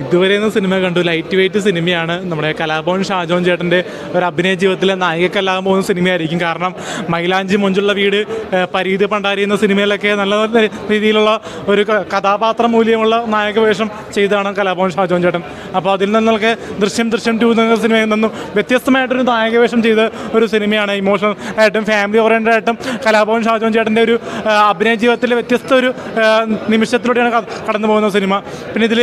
ഇതുവരെ സിനിമ കണ്ടു. Light weight സിനിമയാണ്. നമ്മുടെ കലാഭവൻ ഷാജോൺ ചേട്ടൻ്റെ ഒരു അഭിനയ ജീവിതത്തിലെ നായികക്കല്ലാകാൻ പോകുന്ന സിനിമയായിരിക്കും. കാരണം മൈലാഞ്ചി മൊഞ്ചുള്ള വീട്, പരീത് പണ്ടാരി എന്ന സിനിമയിലൊക്കെ നല്ല നല്ല രീതിയിലുള്ള ഒരു കഥാപാത്ര മൂല്യമുള്ള നായക വേഷം ചെയ്താണ് കലാഭവൻ ഷാജോൺ ചേട്ടൻ. അപ്പോൾ അതിൽ നിന്നൊക്കെ ദൃശ്യം 2 എന്ന സിനിമയിൽ നിന്നും വ്യത്യസ്തമായിട്ടൊരു നായക വേഷം ചെയ്ത ഒരു സിനിമയാണ്. ഇമോഷണൽ ആയിട്ടും ഫാമിലി ഓറിയൻറ്റഡ് ആയിട്ടും കലാഭവൻ ഷാജോൺ ചേട്ടൻ്റെ ഒരു അഭിനയ ജീവിതത്തിലെ വ്യത്യസ്ത ഒരു നിമിഷത്തിലൂടെയാണ് കടന്നു പോകുന്ന സിനിമ. പിന്നെ ഇതിൽ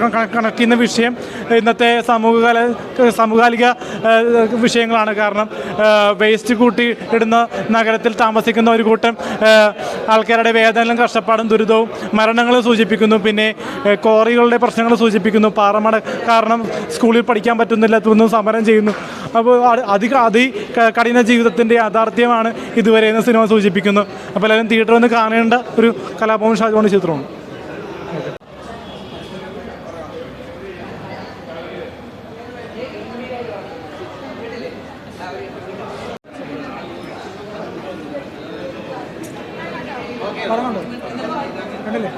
കണക്ട് ചെയ്യുന്ന വിഷയം ഇന്നത്തെ സമകാലിക വിഷയങ്ങളാണ്. കാരണം വേസ്റ്റ് കൂട്ടി ഇടുന്ന നഗരത്തിൽ താമസിക്കുന്ന ഒരു കൂട്ടം ആൾക്കാരുടെ വേദനയും കഷ്ടപ്പാടും ദുരിതവും മരണങ്ങളും സൂചിപ്പിക്കുന്നു. പിന്നെ കോറികളുടെ പ്രശ്നങ്ങൾ സൂചിപ്പിക്കുന്നു. പാറമട കാരണം സ്കൂളിൽ പഠിക്കാൻ പറ്റുന്നില്ല, സമരം ചെയ്യുന്നു. അപ്പോൾ കഠിന ജീവിതത്തിൻ്റെ യാഥാർത്ഥ്യമാണ് ഇതുവരെ എന്ന സിനിമ സൂചിപ്പിക്കുന്നു. അപ്പോൾ എല്ലാവരും തിയേറ്ററിൽ വന്ന് കാണേണ്ട ഒരു കലാഭവൻ ഷാജോൺ ചിത്രമാണ്. കണ്ടില്ലേ?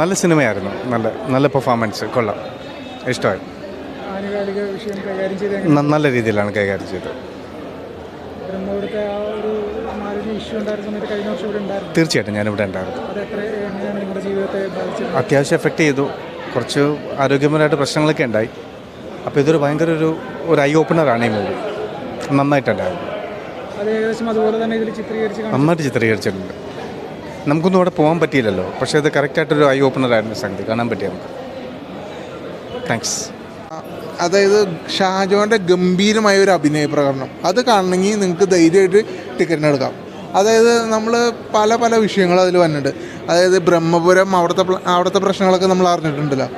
നല്ല സിനിമയായിരുന്നു. നല്ല പെർഫോമൻസ്, കൊള്ളാം, ഇഷ്ടമായി. നല്ല രീതിയിലാണ് കൈകാര്യം ചെയ്തത്. തീർച്ചയായിട്ടും ഞാനിവിടെ ഉണ്ടായിരുന്നു. അത്യാവശ്യം എഫക്റ്റ് ചെയ്തു. കുറച്ച് ആരോഗ്യപരമായിട്ട് പ്രശ്നങ്ങളൊക്കെ ഉണ്ടായി. അപ്പോൾ ഇതൊരു ഭയങ്കര ഒരു ഐ ഓപ്പണറാണ് ഈ മൂവി. നന്നായിട്ടുണ്ടായിരുന്നു. നന്നായിട്ട് ചിത്രീകരിച്ചിട്ടുണ്ട്. നമുക്കൊന്നും അവിടെ പോകാൻ പറ്റിയില്ലല്ലോ, പക്ഷേ ഇത് കറക്റ്റായിട്ടൊരു ഐ ഓപ്പണറായിരുന്നു. സംഗതി കാണാൻ പറ്റിയ നമുക്ക്. താങ്ക്സ്. അതായത് ഷാജോൻ്റെ ഗംഭീരമായ ഒരു അഭിനയ പ്രകടനം അത് കാണണമെങ്കിൽ നിങ്ങൾക്ക് ധൈര്യമായിട്ട് ടിക്കറ്റിന് എടുക്കാം. അതായത് നമ്മൾ പല വിഷയങ്ങളും അതിൽ വന്നിട്ടുണ്ട്. അതായത് ബ്രഹ്മപുരം അവിടുത്തെ പ്രശ്നങ്ങളൊക്കെ നമ്മൾ അറിഞ്ഞിട്ടുണ്ടല്ലോ.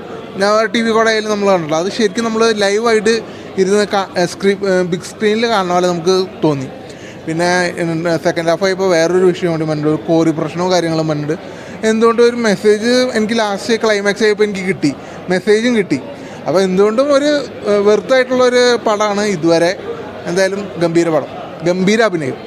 ഞാൻ TV കൂടെ ആയാലും നമ്മൾ കണ്ടിട്ടില്ല. അത് ശരിക്കും നമ്മൾ ലൈവായിട്ട് ഇരുന്ന് ബിഗ് സ്ക്രീനിൽ കാണുന്ന പോലെ നമുക്ക് തോന്നി. പിന്നെ സെക്കൻഡ് ഹാഫ് ആയപ്പോൾ വേറൊരു വിഷയം കൂടി വന്നിട്ടുണ്ട്. ഒരു കോറി പ്രശ്നവും കാര്യങ്ങളും വന്നിട്ടുണ്ട്. എന്തുകൊണ്ട് ഒരു മെസ്സേജ് എനിക്ക് ലാസ്റ്റ് ക്ലൈമാക്സ് ആയപ്പോൾ എനിക്ക് കിട്ടി, മെസ്സേജും കിട്ടി. അപ്പോൾ എന്തുകൊണ്ടും ഒരു വെറുതായിട്ടുള്ളൊരു പടമാണ് ഇതുവരെ. എന്തായാലും ഗംഭീര പടം, ഗംഭീര അഭിനയം.